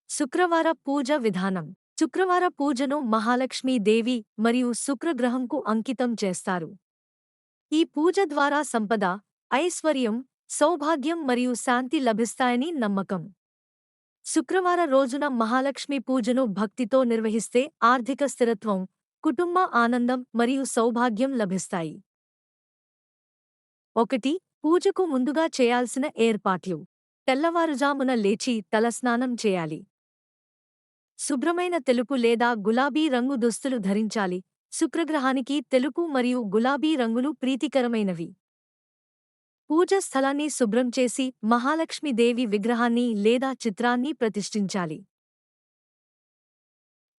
శుక్రవార పూజ విధానం. శుక్రవార పూజను మహాలక్ష్మీ దేవి మరియు శుక్రగ్రహంకు అంకితం చేస్తారు. ఈ పూజ ద్వారా సంపద, ఐశ్వర్యం, సౌభాగ్యం మరియు శాంతి లభిస్తాయని నమ్మకం. శుక్రవార రోజున మహాలక్ష్మి పూజను భక్తితో నిర్వహిస్తే ఆర్థిక స్థిరత్వం, కుటుంబ ఆనందం మరియు సౌభాగ్యం లభిస్తాయి. 1. పూజకు ముందుగా చేయాల్సిన ఏర్పాట్లు. తెల్లవారుజామున లేచి తలస్నానం చేయాలి. శుభ్రమైన తెలుపు లేదా గులాబీ రంగు దుస్తులు ధరించాలి. శుక్రగ్రహానికి తెలుపు మరియు గులాబీ రంగులు ప్రీతికరమైనవి. పూజ స్థలాన్ని శుభ్రం చేసి మహాలక్ష్మీదేవి విగ్రహాన్ని లేదా చిత్రాన్ని ప్రతిష్ఠించాలి.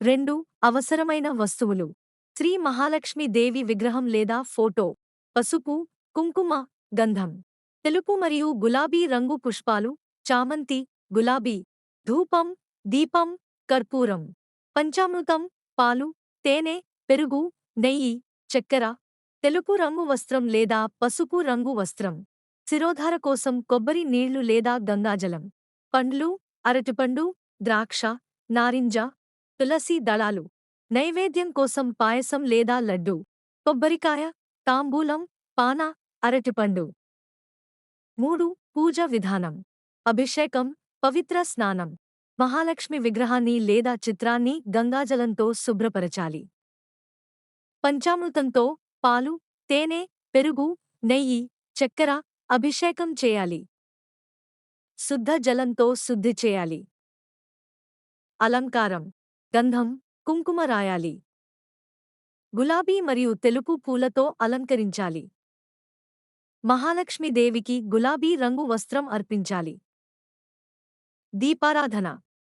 2. అవసరమైన వస్తువులు. శ్రీ మహాలక్ష్మీదేవి విగ్రహం లేదా ఫోటో, పసుపు, కుంకుమ, గంధం, తెలుపు మరియు గులాబీ రంగు పుష్పాలు, చామంతి, గులాబీ, ధూపం, దీపం, కర్పూరం, పంచామృతం, పాలు, తేనె, పెరుగు, నెయ్యి, చక్కెర, తెలుపు రంగు వస్త్రం లేదా పసుపు రంగు వస్త్రం, శిరోధార కోసం కొబ్బరి నీళ్లు లేదా గంగాజలం, పండ్లు, అరటిపండు, ద్రాక్ష, నారింజ, తులసి దళాలు, నైవేద్యం కోసం పాయసం లేదా లడ్డు, కొబ్బరికాయ, తాంబూలం, పాన, అరటిపండు. 3. పూజ విధానం. అభిషేకం, పవిత్ర స్నానం. మహాలక్ష్మి విగ్రహాన్ని లేదా చిత్రాన్ని గంగాజలంతో శుభ్రపరచాలి. పంచామృతంతో, పాలు, తేనె, పెరుగు, నెయ్యి, చక్కెర అభిషేకం చేయాలి. శుద్ధ జలంతో శుద్ధి చేయాలి. అలంకారం. గంధం, కుంకుమ రాయాలి. గులాబీ మరియు తెలుపు పూలతో అలంకరించాలి. మహాలక్ష్మీదేవికి గులాబీ రంగు వస్త్రం అర్పించాలి. దీపారాధన.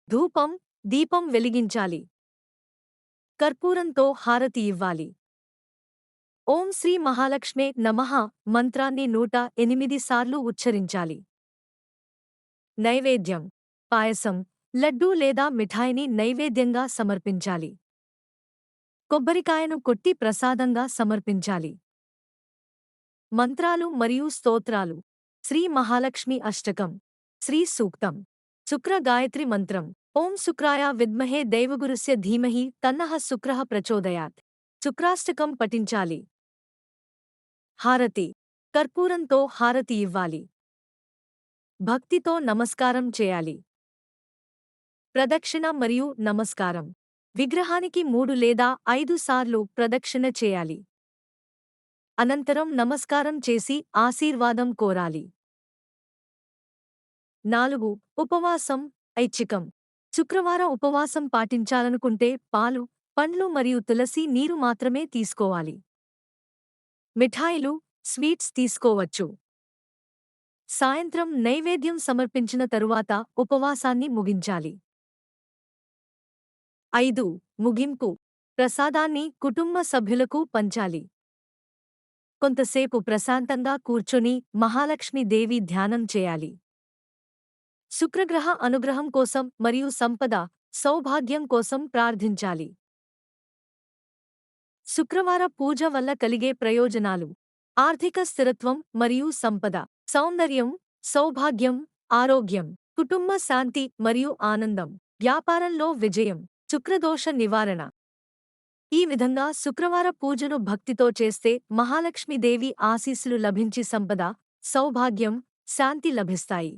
ధూపం, దీపం వెలిగించాలి. కర్పూరంతో హారతి ఇవ్వాలి. ఓం శ్రీ మహాలక్ష్మే నమః మంత్రాన్ని 108 సార్లు ఉచ్చరించాలి. నైవేద్యం. పాయసం, లడ్డూ లేదా మిఠాయిని నైవేద్యంగా సమర్పించాలి. కొబ్బరికాయను కొట్టి ప్రసాదంగా సమర్పించాలి. మంత్రాలు మరియు స్తోత్రాలు. శ్రీ మహాలక్ష్మి అష్టకం, శ్రీ సూక్తం, శుక్ర గాయత్రి మంత్రం. ఓం శుక్రాయ విద్మహే దైవగురుస్య ధీమహి తన్నః శుక్రః ప్రచోదయాత్. శుక్రాష్టకం పఠించాలి. హారతి. కర్పూరంతో హారతి ఇవ్వాలి. భక్తితో నమస్కారం చేయాలి. ప్రదక్షిణ మరియు నమస్కారం. విగ్రహానికి 3 లేదా 5 సార్లు ప్రదక్షిణ చేయాలి. అనంతరం నమస్కారం చేసి ఆశీర్వాదం కోరాలి. 4. ఉపవాసం, ఐచ్ఛికం. శుక్రవారం ఉపవాసం పాటించాలనుకుంటే పాలు, పండ్లు మరియు తులసి నీరు మాత్రమే తీసుకోవాలి. మిఠాయిలు, స్వీట్స్ తీసుకోవచ్చు. సాయంత్రం నైవేద్యం సమర్పించిన తరువాత ఉపవాసాన్ని ముగించాలి. 5. ముగింపు. ప్రసాదాన్ని కుటుంబ సభ్యులకు పంచాలి. కొంతసేపు ప్రశాంతంగా కూర్చొని మహాలక్ష్మీదేవి ధ్యానం చేయాలి. శుక్రగ్రహ అనుగ్రహం కోసం మరియు సంపద, సౌభాగ్యం కోసం ప్రార్థించాలి. శుక్రవార పూజ వల్ల కలిగే ప్రయోజనాలు. ఆర్థిక స్థిరత్వం మరియు సంపద, సౌందర్యం, సౌభాగ్యం, ఆరోగ్యం, కుటుంబ శాంతి మరియు ఆనందం, వ్యాపారంలో విజయం, శుక్రదోష నివారణ. ఈ విధంగా శుక్రవార పూజను భక్తితో చేస్తే మహాలక్ష్మీదేవి ఆశీస్సులు లభించి సంపద, సౌభాగ్యం, శాంతి లభిస్తాయి.